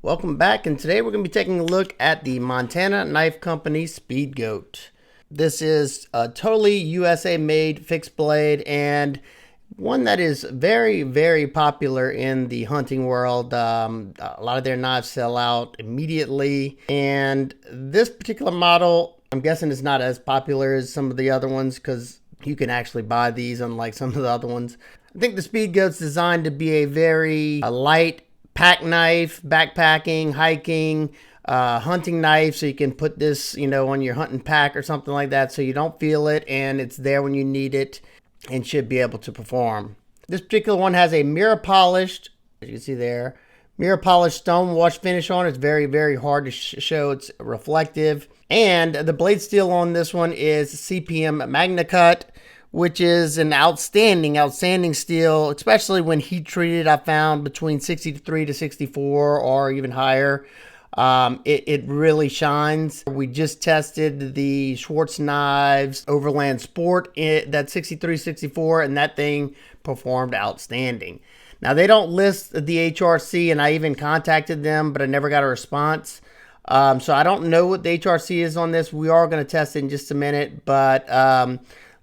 Welcome back, and today we're going to be taking a look at the Montana Knife Company Speedgoat. This is a totally USA made fixed blade and one that is very popular in the hunting world. A lot of their knives sell out immediately, and this particular model I'm guessing is not as popular as some of the other ones because you can actually buy these unlike some of the other ones. I think the Speedgoat's designed to be a very light pack knife, backpacking, hiking, hunting knife, so you can put this, on your hunting pack or something like that, so you don't feel it and it's there when you need it and should be able to perform. This particular one has a mirror polished, as you can see there, mirror polished stone wash finish on it. It's very hard to show. It's reflective, and the blade steel on this one is CPM Magna Cut, which is an outstanding steel, especially when heat treated. I found between 63 to 64 or even higher. It really shines. We just tested the Schwartz Knives Overland Sport, that 63, 64, and that thing performed outstanding. Now, they don't list the HRC, and I even contacted them, but I never got a response. So I don't know what the HRC is on this. We are going to test it in just a minute, but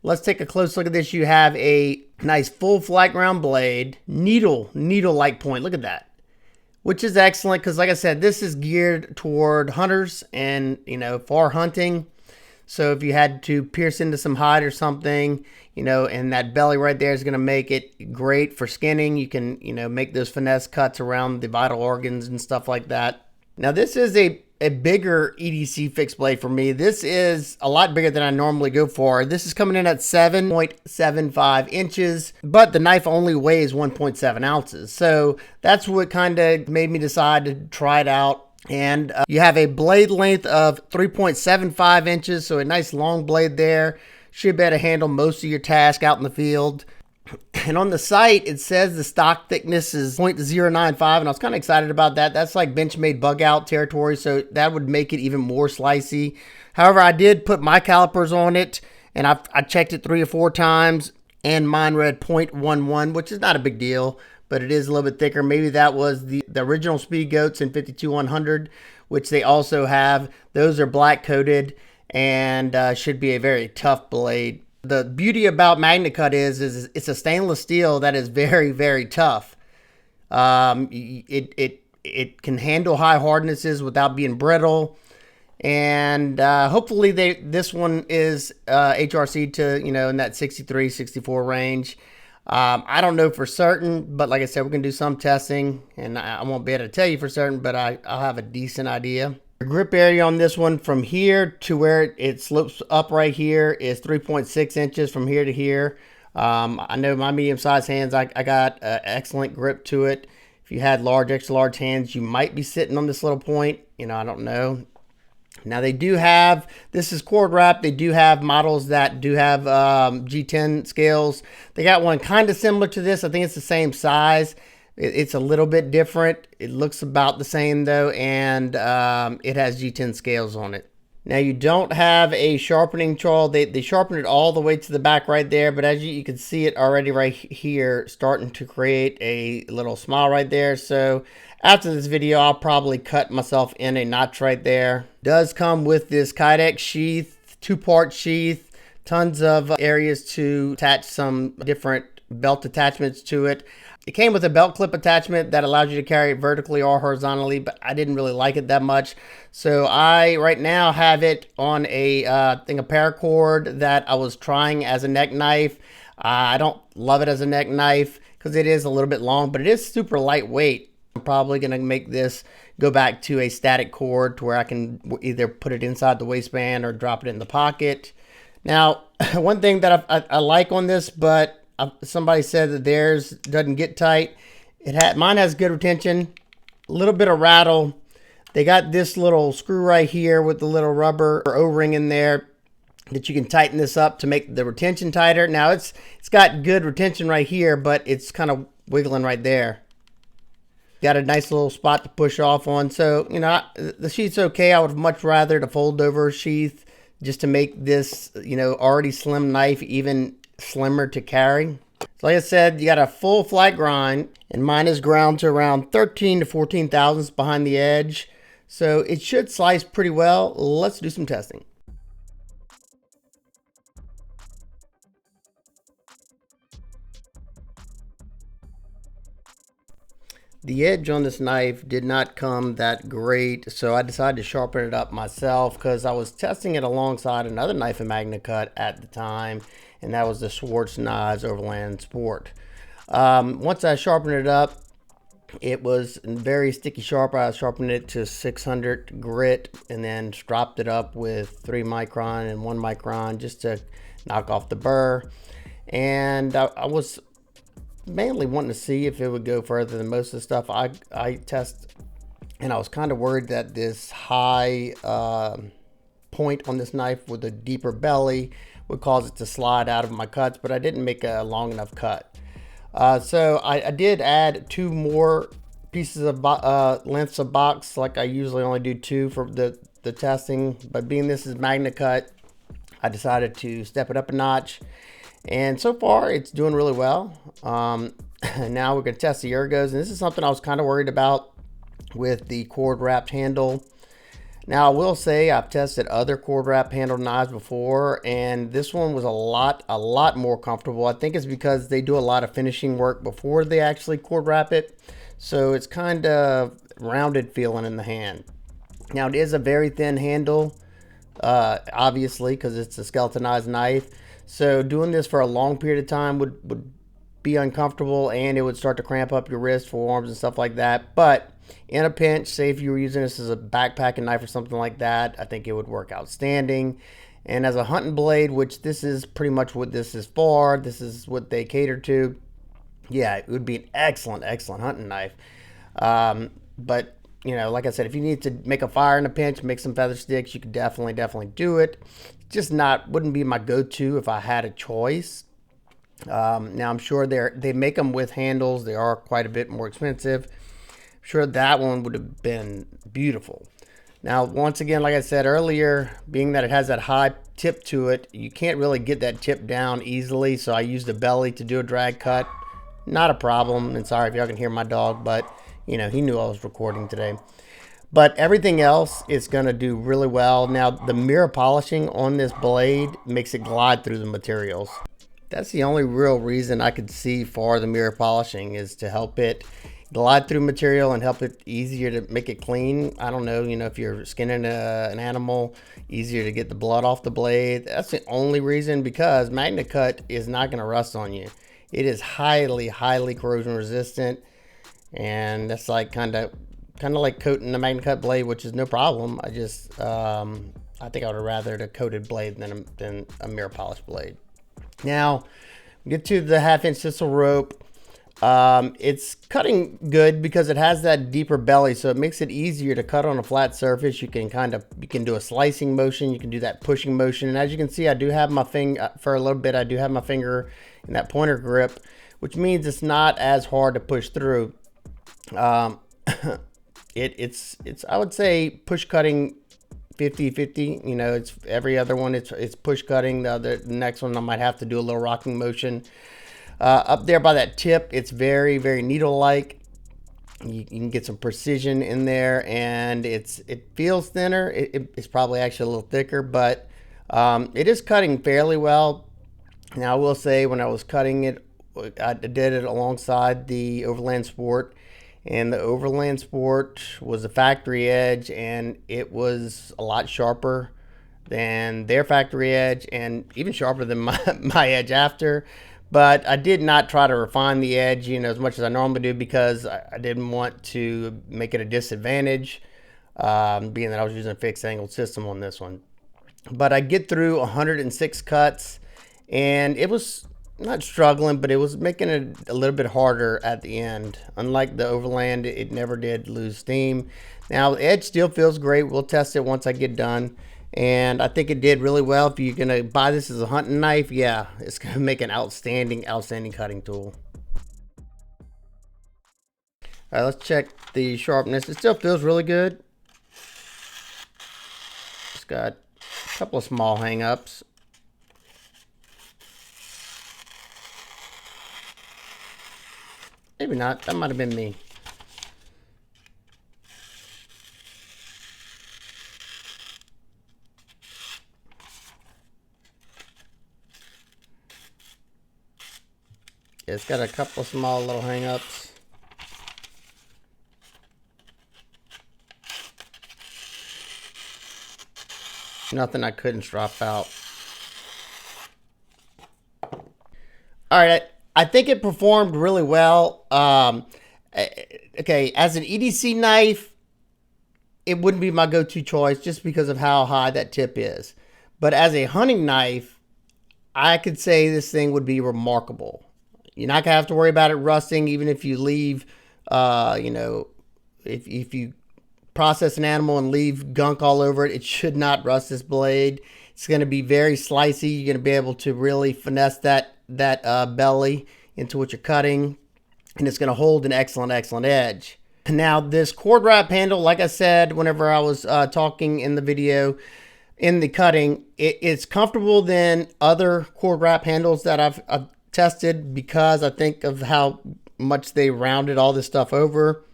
let's take a close look at this. You have a nice full flat ground blade, needle-like point. Look at that, which is excellent because, like I said, this is geared toward hunters and, for hunting. So if you had to pierce into some hide or something, and that belly right there is going to make it great for skinning. You can, make those finesse cuts around the vital organs and stuff like that. Now, this is a bigger EDC fixed blade for me. This is a lot bigger than I normally go for. This is coming in at 7.75 inches, but the knife only weighs 1.7 ounces. So that's what kind of made me decide to try it out. And you have a blade length of 3.75 inches, so a nice long blade there. Should be able to handle most of your task out in the field. And on the site, it says the stock thickness is 0.095, and I was kind of excited about that. That's like Benchmade bug out territory, so that would make it even more slicey. However, I did put my calipers on it, and I checked it 3 or 4 times, and mine read 0.11, which is not a big deal, but it is a little bit thicker. Maybe that was the original Speedgoats in 52100, which they also have. Those are black coated and should be a very tough blade. The beauty about Magna Cut is it's a stainless steel that is very tough. It can handle high hardnesses without being brittle, and hopefully this one is HRC to in that 63, 64 range. I don't know for certain, but like I said, we're gonna do some testing, and I won't be able to tell you for certain, but I'll have a decent idea. The grip area on this one from here to where it slopes up right here is 3.6 inches from here to here. I know my medium-sized hands, I got excellent grip to it. If you had large, extra large hands, you might be sitting on this little point. I don't know. Now they do have, this is cord wrap. They do have models that do have G10 scales. They got one kind of similar to this. I think it's the same size. It's a little bit different. It looks about the same though, and it has G10 scales on it. Now you don't have a sharpening choil. They sharpen it all the way to the back right there, but as you can see it already right here starting to create a little smile right there. So after this video, I'll probably cut myself in a notch right there. Does come with this Kydex sheath, 2-part sheath, tons of areas to attach some different belt attachments to it. It came with a belt clip attachment that allows you to carry it vertically or horizontally, but I didn't really like it that much. So I right now have it on a paracord that I was trying as a neck knife. I don't love it as a neck knife because it is a little bit long, but it is super lightweight. I'm probably going to make this go back to a static cord to where I can either put it inside the waistband or drop it in the pocket. Now, one thing that I like on this, but somebody said that theirs doesn't get tight. Mine has good retention, a little bit of rattle. They got this little screw right here with the little rubber O-ring in there that you can tighten this up to make the retention tighter. Now it's got good retention right here, but it's kind of wiggling right there. Got a nice little spot to push off on. So, the sheath's okay. I would much rather the fold over sheath just to make this, already slim knife even slimmer to carry. So like I said, you got a full flat grind, and mine is ground to around 13 to 14 thousandths behind the edge. So it should slice pretty well. Let's do some testing. The edge on this knife did not come that great, so I decided to sharpen it up myself because I was testing it alongside another knife in MagnaCut at the time, and that was the Schwartz Knives Overland Sport. Once I sharpened it up, it was very sticky sharp. I sharpened it to 600 grit and then stropped it up with 3 micron and 1 micron just to knock off the burr. And I was mainly wanting to see if it would go further than most of the stuff I test, and I was kind of worried that this high point on this knife with a deeper belly would cause it to slide out of my cuts, but I didn't make a long enough cut. So I did add 2 more pieces of lengths of box, like I usually only do 2 for the testing, but being this is MagnaCut, I decided to step it up a notch. And so far, it's doing really well. Now we're going to test the ergos. And this is something I was kind of worried about with the cord wrapped handle. Now, I will say I've tested other cord wrap handle knives before, and this one was a lot more comfortable. I think it's because they do a lot of finishing work before they actually cord wrap it. So it's kind of rounded feeling in the hand. Now, it is a very thin handle, obviously, because it's a skeletonized knife. So doing this for a long period of time would be uncomfortable, and it would start to cramp up your wrist, forearms, and stuff like that. But in a pinch, say if you were using this as a backpacking knife or something like that, I think it would work outstanding. And as a hunting blade, which this is pretty much what this is for, this is what they cater to, yeah, it would be an excellent hunting knife. But you know, like I said, if you need to make a fire in a pinch, make some feather sticks, you could definitely do it. Just wouldn't be my go-to if I had a choice. Now I'm sure they make them with handles. They are quite a bit more expensive. I'm sure that one would have been beautiful. Now, once again, like I said earlier, being that it has that high tip to it, you can't really get that tip down easily. So I used the belly to do a drag cut. Not a problem. And sorry if y'all can hear my dog, but you know, he knew I was recording today. But everything else is going to do really well. Now, the mirror polishing on this blade makes it glide through the materials. That's the only real reason I could see for the mirror polishing, is to help it glide through material and help it easier to make it clean. I don't know, if you're skinning an animal, easier to get the blood off the blade. That's the only reason, because MagnaCut is not going to rust on you. It is highly corrosion resistant, and that's like kind of like coating the MagnaCut blade, which is no problem. I just I think I would have rather a coated blade than a mirror polished blade. Now, get to the 1/2-inch sisal rope. It's cutting good because it has that deeper belly, so it makes it easier to cut on a flat surface. You can do a slicing motion, you can do that pushing motion, and as you can see, I do have my finger for a little bit. I do have my finger in that pointer grip, which means it's not as hard to push through. It's I would say push cutting 50-50. It's every other one it's push cutting. The next one I might have to do a little rocking motion. Up there by that tip, it's very needle like. You can get some precision in there, and it feels thinner. It's probably actually a little thicker, but it is cutting fairly well. Now I will say, when I was cutting it, I did it alongside the Overland Sport. And the Overland Sport was a factory edge, and it was a lot sharper than their factory edge, and even sharper than my edge after. But I did not try to refine the edge, as much as I normally do, because I didn't want to make it a disadvantage, being that I was using a fixed angled system on this one. But I get through 106 cuts, and it was not struggling, but it was making it a little bit harder at the end. Unlike the Overland, it never did lose steam. Now, the edge still feels great. We'll test it once I get done, and I think it did really well. If you're gonna buy this as a hunting knife, yeah, it's gonna make an outstanding cutting tool. All right, let's check the sharpness. It still feels really good. It's got a couple of small hang-ups. Maybe not. That might have been me. It's got a couple small little hang-ups. Nothing I couldn't strop out. All right, I think it performed really well. Okay, as an EDC knife, it wouldn't be my go-to choice just because of how high that tip is. But as a hunting knife, I could say this thing would be remarkable. You're not gonna have to worry about it rusting, even if you leave, you know, if you process an animal and leave gunk all over it, it should not rust this blade. It's going to be very slicey. You're going to be able to really finesse that belly into what you're cutting, and it's going to hold an excellent edge. Now, this cord wrap handle, like I said, whenever I was talking in the video, in the cutting, it's comfortable than other cord wrap handles that I've tested because I think of how much they rounded all this stuff over.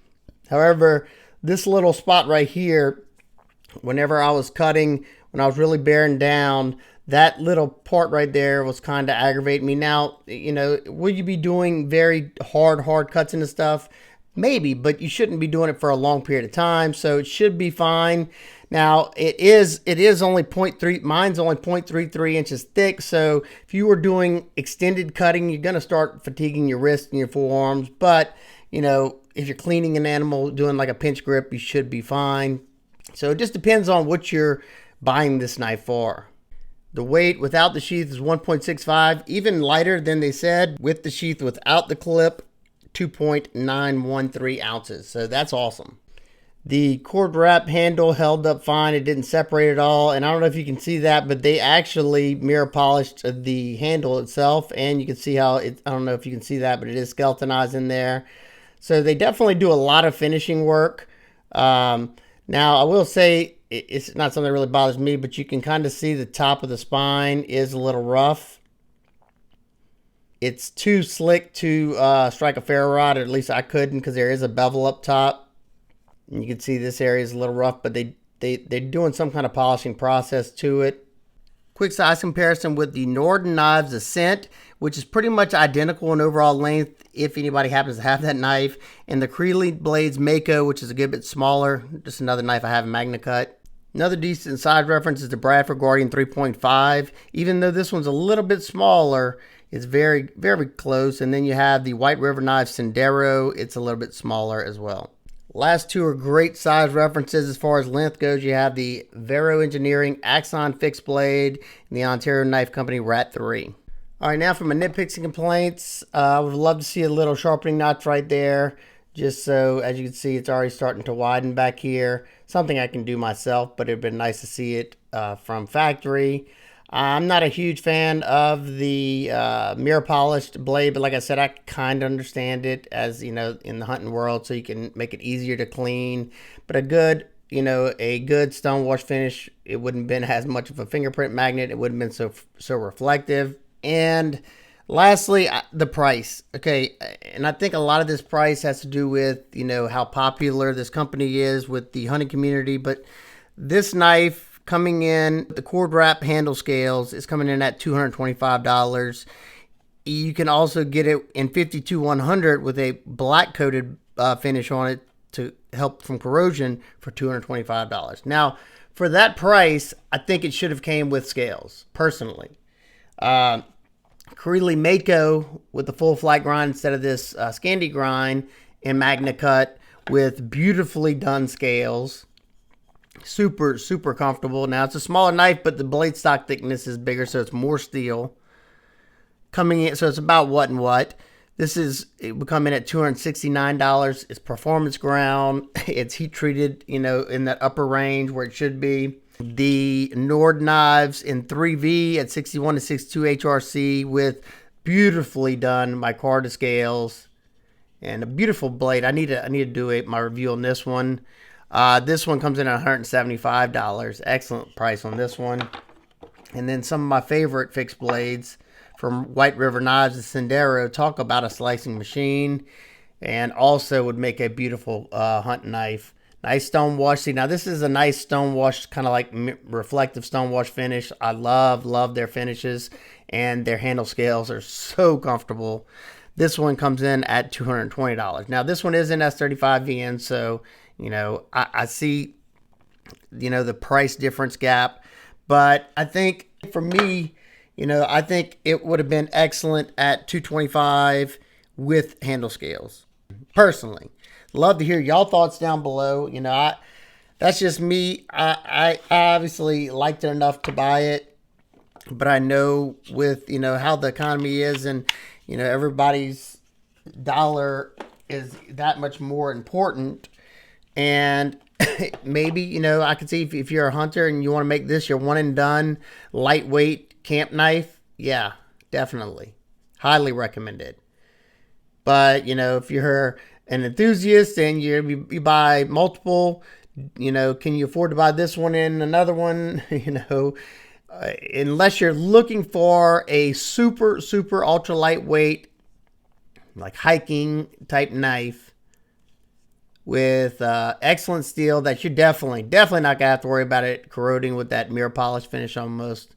However, this little spot right here, whenever I was cutting, when I was really bearing down, that little part right there was kind of aggravating me. Now, you know, will you be doing very hard cuts into stuff? Maybe, but you shouldn't be doing it for a long period of time, so it should be fine. Now, it is only 0.3, mine's only 0.33 inches thick, so if you were doing extended cutting, you're going to start fatiguing your wrists and your forearms, but, you know, if you're cleaning an animal, doing like a pinch grip, you should be fine. So it just depends on what you're buying this knife for. The weight without the sheath is 1.65, even lighter than they said. With the sheath without the clip, 2.913 ounces. So that's awesome. The cord wrap handle held up fine. It didn't separate at all. And I don't know if you can see that, but they actually mirror polished the handle itself. And you can see how it, I don't know if you can see that, but it is skeletonized in there. So they definitely do a lot of finishing work. Now, I will say it's not something that really bothers me, but you can kind of see the top of the spine is a little rough. It's too slick to strike a ferro rod, or at least I couldn't, because there is a bevel up top. And you can see this area is a little rough, but they're doing some kind of polishing process to it. Quick size comparison with the Norden Knives Ascent, which is pretty much identical in overall length if anybody happens to have that knife, and the Creeley Blades Mako, which is a good bit smaller, just another knife I have in Magna Cut. Another decent size reference is the Bradford Guardian 3.5. Even though this one's a little bit smaller, it's very close. And then you have the White River Knife Sendero. It's a little bit smaller as well. Last two are great size references as far as length goes. You have the Vero Engineering Axon Fixed Blade and the Ontario Knife Company Rat 3. All right, now for my nitpicks and complaints. I would love to see a little sharpening notch right there. Just so, as you can see, it's already starting to widen back here. Something I can do myself, but it'd been nice to see it from factory. I'm not a huge fan of the mirror polished blade, but like I said, I kind of understand it as, you know, in the hunting world, so you can make it easier to clean. But a good, you know, a good stone wash finish, it wouldn't have been as much of a fingerprint magnet. It wouldn't have been so reflective. And lastly, the price. Okay, and I think a lot of this price has to do with, you know, how popular this company is with the hunting community. But this knife coming in, the cord wrap handle scales, is coming in at $225. You can also get it in 52-100 with a black coated finish on it to help from corrosion for $225. Now, for that price, I think it should have came with scales, personally. Creeley Mako with the full flat grind instead of this Scandi grind, and Magna Cut with beautifully done scales. Super comfortable. Now, it's a smaller knife, but the blade stock thickness is bigger, so it's more steel. Coming in, so it's about what and what. It would come in at $269. It's performance ground. It's heat treated, you know, in that upper range where it should be. The Nord knives in 3V at 61 to 62 HRC with beautifully done micarta scales and a beautiful blade. I need to do my review on this one. This one comes in at $175. Excellent price on this one. And then some of my favorite fixed blades from White River Knives, the Sendero. Talk about a slicing machine. and also would make a beautiful hunting knife. Nice stone wash. See, now this is a nice stone wash, kind of like reflective stone wash finish. I love their finishes, and their handle scales are so comfortable. This one comes in at $220. Now this one is in S35VN, so you know I see, you know, the price difference gap, but I think for me, you know, I think it would have been excellent at $225 with handle scales. Personally, love to hear y'all thoughts down below. You know, that's just me. I obviously liked it enough to buy it, but I know with, you know, how the economy is, and you know, everybody's dollar is that much more important. And maybe, you know, I could see if you're a hunter and you want to make this your one and done lightweight camp knife, yeah, definitely. Highly recommended. But, you know, if you're an enthusiast and you buy multiple, you know, can you afford to buy this one and another one? You know, unless you're looking for a super ultra lightweight, like hiking type knife with excellent steel, that you definitely not gonna have to worry about it corroding with that mirror polish finish almost,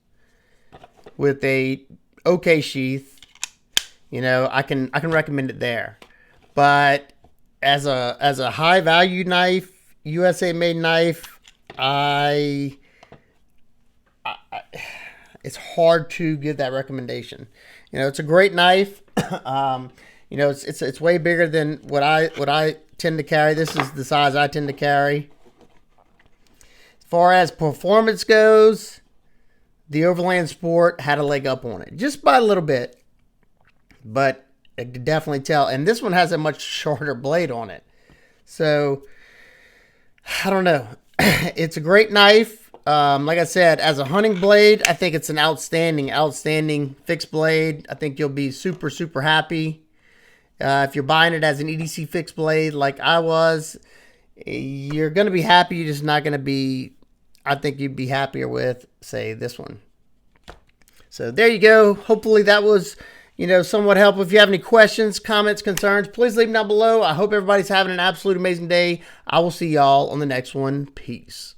with a okay sheath, you know, I can recommend it there. But as a high value knife, USA made knife, it's hard to give that recommendation. You know, it's a great knife. You know, it's way bigger than what I tend to carry. This is the size I tend to carry. As far as performance goes, the Overland Sport had a leg up on it, just by a little bit, but I could definitely tell. And this one has a much shorter blade on it, so I don't know. It's a great knife. Like I said, as a hunting blade, I think it's an outstanding fixed blade. I think you'll be super happy. If you're buying it as an EDC fixed blade like I was, you're going to be happy. You're just not going to be, I think you'd be happier with, say, this one. So there you go. Hopefully that was, you know, somewhat helpful. If you have any questions, comments, concerns, please leave them down below. I hope everybody's having an absolute amazing day. I will see y'all on the next one. Peace.